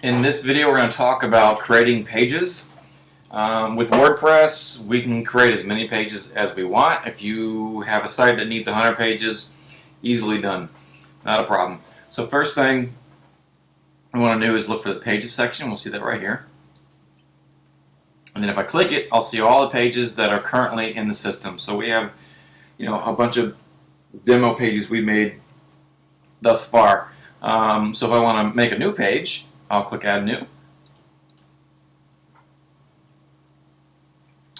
In this video, we're going to talk about creating pages. With WordPress, we can create as many pages as we want. If you have a site that needs 100 pages, easily done. Not a problem. So first thing we want to do is look for the pages section. We'll see that right here. And then if I click it, I'll see all the pages that are currently in the system. So we have, a bunch of demo pages we made thus far. So if I want to make a new page, I'll click Add New.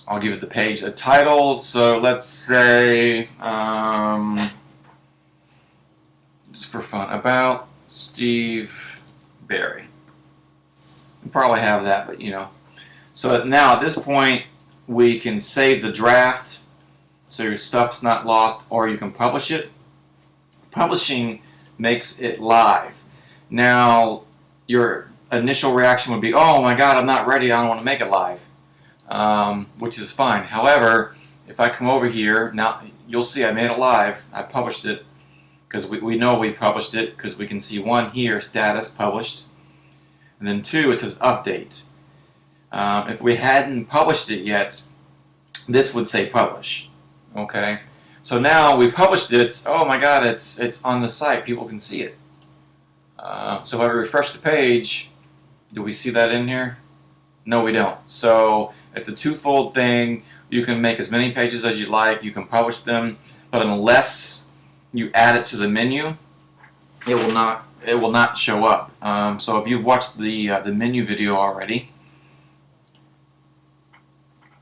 I'll give it the page a title. So let's say, just for fun, about Steve Barry. You probably have that, but So now at this point, we can save the draft so your stuff's not lost, or you can publish it. Publishing makes it live. Now, your initial reaction would be, oh my god, I'm not ready, I don't want to make it live, which is fine. However, if I come over here, now you'll see I made it live. I published it because we know we've published it because we can see one here, status published, and then two, it says update. If we hadn't published it yet, this would say publish. Okay, so now we published it. Oh my god, it's on the site. People can see it. So if I refresh the page, do we see that in here? No, we don't. So it's a twofold thing. You can make as many pages as you like. You can publish them, but unless you add it to the menu, it will not show up. So if you've watched the menu video already,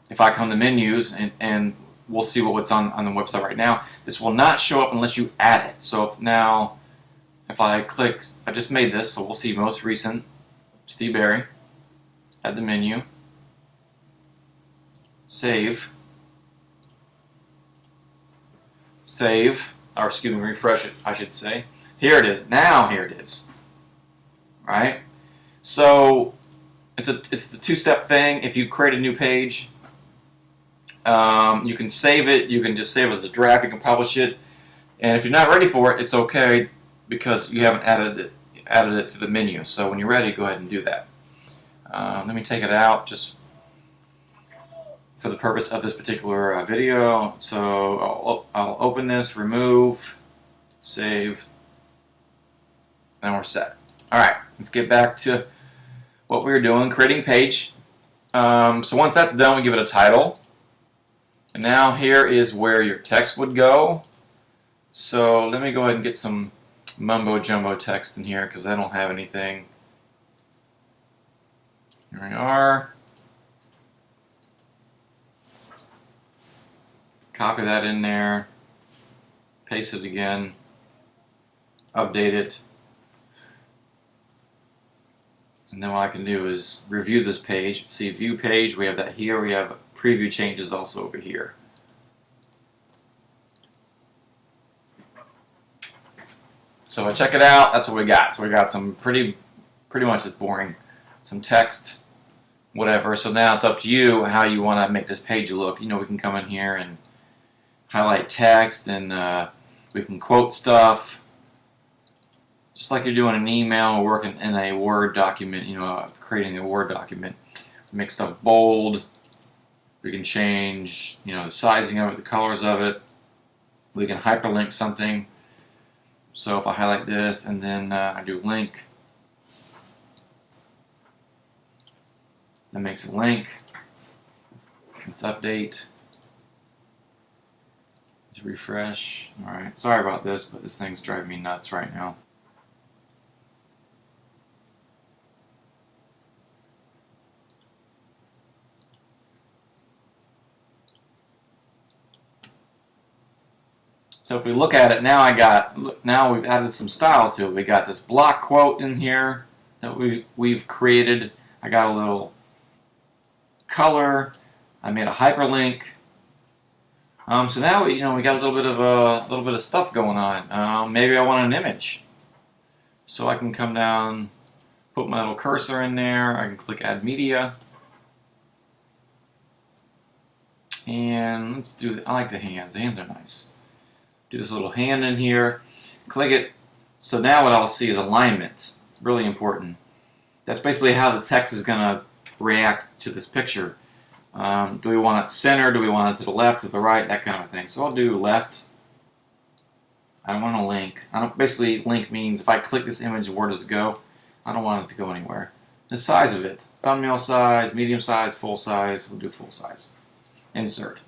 if I come to menus and we'll see what's on the website right now, this will not show up unless you add it. So if I click, I just made this, so we'll see most recent, Steve Barry, add the menu, save, or excuse me, refresh it, I should say. Here it is. Now here it is. Right? So it's a two-step thing. If you create a new page, you can save it. You can just save it as a draft. You can publish it. And if you're not ready for it, it's okay because you haven't added it to the menu. So when you're ready, go ahead and do that. Let me take it out just for the purpose of this particular video. So I'll open this, remove, save, and we're set. All right, let's get back to what we were doing, creating page. So once that's done, we give it a title. And now here is where your text would go. So let me go ahead and get some mumbo jumbo text in here because I don't have anything. Here we are. Copy that in there. Paste it again. Update it. And then what I can do is review this page. See view page, we have that here. We have preview changes also over here. So I check it out, that's what we got. So we got some pretty much it's boring. Some text, whatever. So now it's up to you how you want to make this page look. We can come in here and highlight text and we can quote stuff. Just like you're doing an email or working in a Word document, creating a Word document. Make stuff bold. We can change, the sizing of it, the colors of it. We can hyperlink something. So if I highlight this and then I do link, that makes a link. Let's update. Let's refresh. All right. Sorry about this, but this thing's driving me nuts right now. So if we look at it now, we've added some style to it. We got this block quote in here that we've created. I got a little color. I made a hyperlink. So now we got a little bit of stuff going on. Maybe I want an image, so I can come down, put my little cursor in there. I can click Add Media, and let's do. I like the hands. The hands are nice. Do this little hand in here, click it. So now what I'll see is alignment, really important. That's basically how the text is going to react to this picture. Do we want it center? Do we want it to the left, to the right? That kind of thing. So I'll do left. I don't want a link. Basically, link means if I click this image, where does it go? I don't want it to go anywhere. The size of it. Thumbnail size, medium size, full size. We'll do full size. Insert.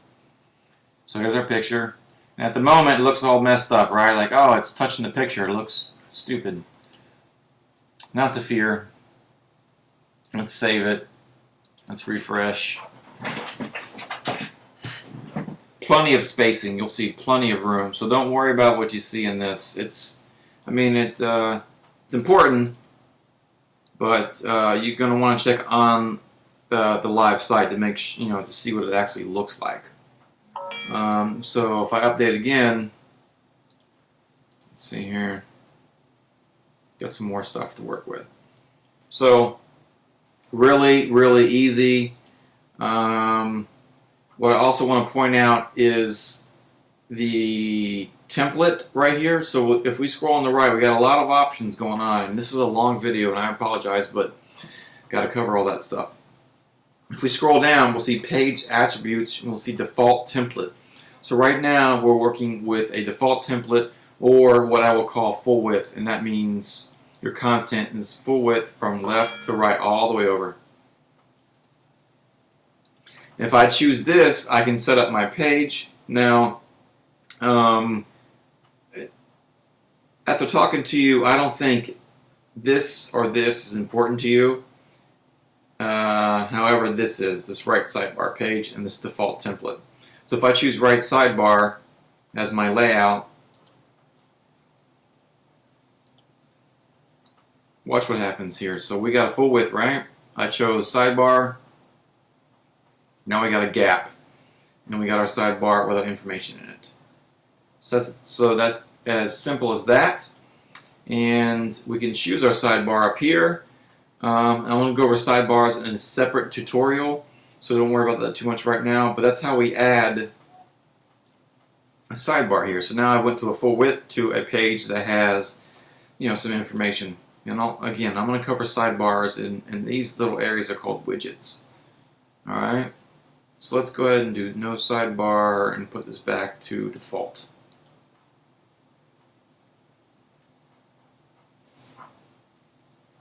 So here's our picture. And at the moment, it looks all messed up, right? Like, oh, it's touching the picture. It looks stupid. Not to fear. Let's save it. Let's refresh. Plenty of spacing. You'll see plenty of room. So don't worry about what you see in this. It's important, but you're going to want to check on the live site to make to see what it actually looks like. So if I update again, let's see here. Got some more stuff to work with. So really, really easy. What I also want to point out is the template right here. So if we scroll on the right, we got a lot of options going on. And this is a long video, and I apologize, but got to cover all that stuff. If we scroll down, we'll see page attributes, and we'll see default template. So right now, we're working with a default template, or what I will call full width, and that means your content is full width from left to right all the way over. If I choose this, I can set up my page. Now, after talking to you, I don't think this or this is important to you. However, this right sidebar page and this default template. So if I choose right sidebar as my layout, watch what happens here. So we got a full width, right? I chose sidebar. Now we got a gap, and we got our sidebar without information in it. So that's as simple as that. And we can choose our sidebar up here. I want to go over sidebars in a separate tutorial, so don't worry about that too much right now. But that's how we add a sidebar here. So now I went to a full width to a page that has, some information. And again, I'm going to cover sidebars, and these little areas are called widgets. All right. So let's go ahead and do no sidebar and put this back to default.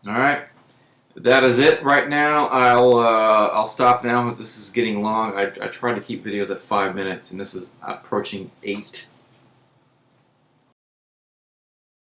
All right, that is it right now. I'll stop now. This is getting long. I try to keep videos at 5 minutes, and this is approaching 8.